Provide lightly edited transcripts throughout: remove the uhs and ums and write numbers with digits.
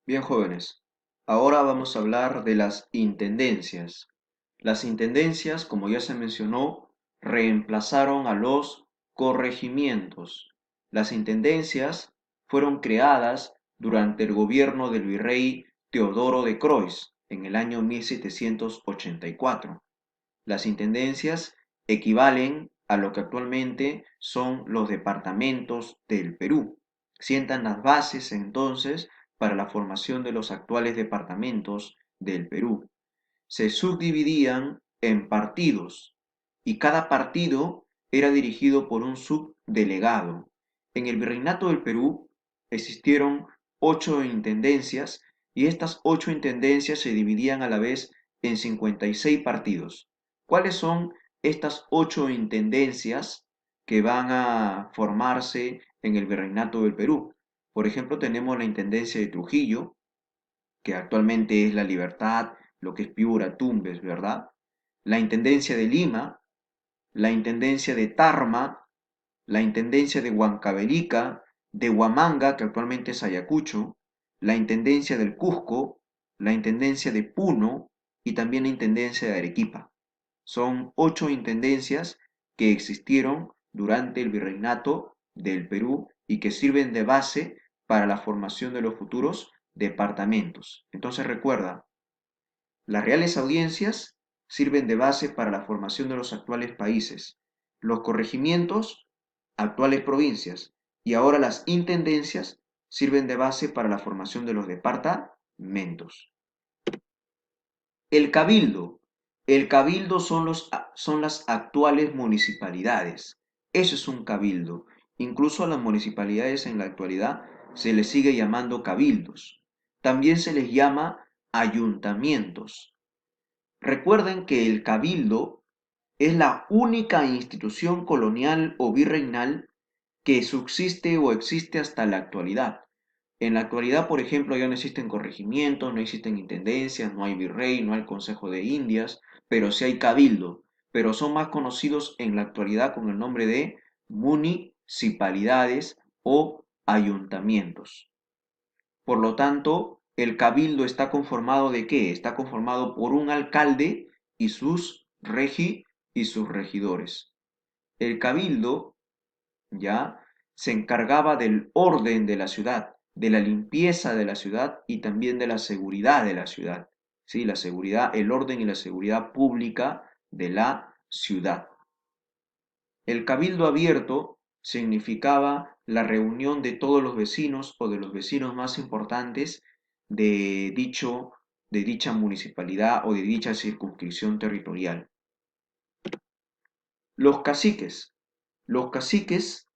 Bien, jóvenes, ahora vamos a hablar de las intendencias. Las intendencias, como ya se mencionó, reemplazaron a los corregimientos. Las intendencias fueron creadas durante el gobierno del virrey Teodoro de Croix en el año 1784. Las intendencias equivalen a lo que actualmente son los departamentos del Perú. Sientan las bases entonces para la formación de los actuales departamentos del Perú. Se subdividían en partidos y cada partido era dirigido por un subdelegado. En el Virreinato del Perú existieron 8 intendencias y estas 8 intendencias se dividían a la vez en 56 partidos. ¿Cuáles son estas 8 intendencias que van a formarse en el Virreinato del Perú? Por ejemplo, tenemos la Intendencia de Trujillo, que actualmente es La Libertad, lo que es Piura, Tumbes, ¿verdad? La Intendencia de Lima, la Intendencia de Tarma, la Intendencia de Huancavelica, de Huamanga, que actualmente es Ayacucho, la Intendencia del Cusco, la Intendencia de Puno y también la Intendencia de Arequipa. Son 8 intendencias que existieron durante el virreinato del Perú y que sirven de base para la formación de los futuros departamentos. Entonces recuerda, las reales audiencias sirven de base para la formación de los actuales países, los corregimientos, actuales provincias, y ahora las intendencias sirven de base para la formación de los departamentos. El cabildo. El cabildo son las actuales municipalidades. Eso es un cabildo. Incluso a las municipalidades en la actualidad se les sigue llamando cabildos. También se les llama ayuntamientos. Recuerden que el cabildo es la única institución colonial o virreinal que subsiste o existe hasta la actualidad. En la actualidad, por ejemplo, ya no existen corregimientos, no existen intendencias, no hay virrey, no hay Consejo de Indias, pero sí hay cabildo, pero son más conocidos en la actualidad con el nombre de municipalidades o ayuntamientos. Por lo tanto, el cabildo está conformado ¿de qué? Está conformado por un alcalde y y sus regidores. El cabildo ya se encargaba del orden de la ciudad, de la limpieza de la ciudad y también de la seguridad de la ciudad. ¿Sí? La seguridad, el orden y la seguridad pública de la ciudad. El cabildo abierto significaba la reunión de todos los vecinos o de los vecinos más importantes de, de dicha municipalidad o de dicha circunscripción territorial. Los caciques. Los caciques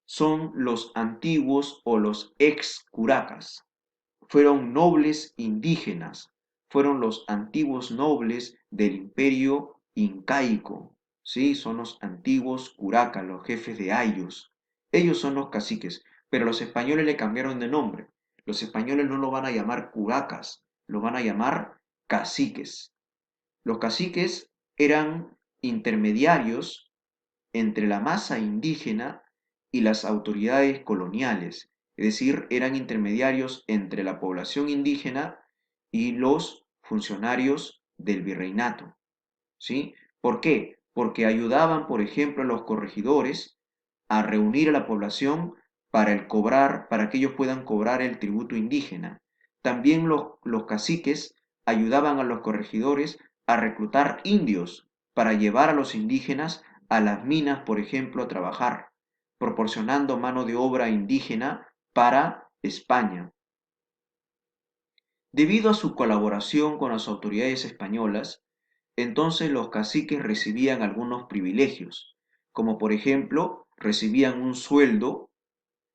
son los antiguos o los ex curacas. Fueron nobles indígenas, fueron los antiguos nobles del imperio incaico, ¿sí? Son los antiguos curacas, los jefes de ayllus. Ellos son los caciques, pero los españoles le cambiaron de nombre. Los españoles no lo van a llamar curacas, lo van a llamar caciques. Los caciques eran intermediarios entre la masa indígena y las autoridades coloniales, es decir, eran intermediarios entre la población indígena y los funcionarios del virreinato, ¿sí? ¿Por qué? Porque ayudaban, por ejemplo, a los corregidores a reunir a la población para para que ellos puedan cobrar el tributo indígena. También los caciques ayudaban a los corregidores a reclutar indios para llevar a los indígenas a las minas, por ejemplo, a trabajar, proporcionando mano de obra indígena para España. Debido a su colaboración con las autoridades españolas, entonces los caciques recibían algunos privilegios, como por ejemplo recibían un sueldo,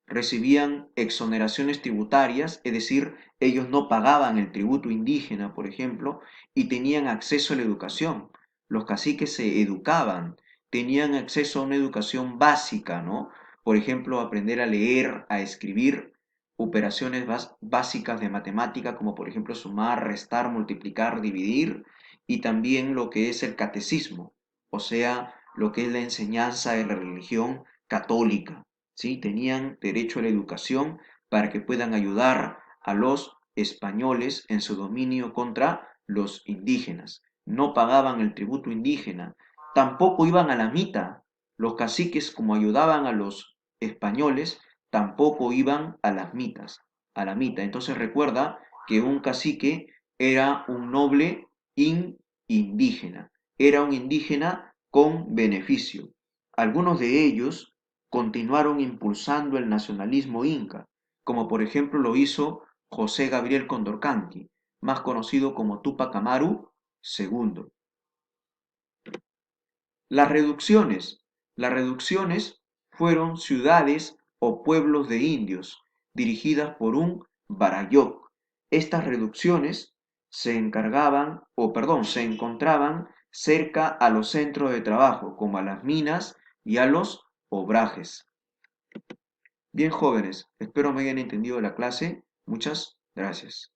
recibían exoneraciones tributarias, es decir, ellos no pagaban el tributo indígena, por ejemplo, y tenían acceso a la educación. Los caciques se educaban, tenían acceso a una educación básica, ¿no? Por ejemplo, aprender a leer, a escribir, operaciones básicas de matemática, como por ejemplo sumar, restar, multiplicar, dividir, y también lo que es el catecismo, o sea, lo que es la enseñanza de la religión católica. ¿Sí? Tenían derecho a la educación para que puedan ayudar a los españoles en su dominio contra los indígenas. No pagaban el tributo indígena, tampoco iban a la mita. Los caciques, como ayudaban a los españoles, tampoco iban a las mitas, a la mita. Entonces recuerda que un cacique era un noble indígena, era un indígena con beneficio. Algunos de ellos continuaron impulsando el nacionalismo inca, como por ejemplo lo hizo José Gabriel Condorcanqui, más conocido como Tupac Amaru II. Las reducciones. Las reducciones fueron ciudades o pueblos de indios dirigidas por un Barayoc. Estas reducciones se encargaban, o perdón, se encontraban cerca a los centros de trabajo, como a las minas y a los obrajes. Bien, jóvenes, espero me hayan entendido la clase. Muchas gracias.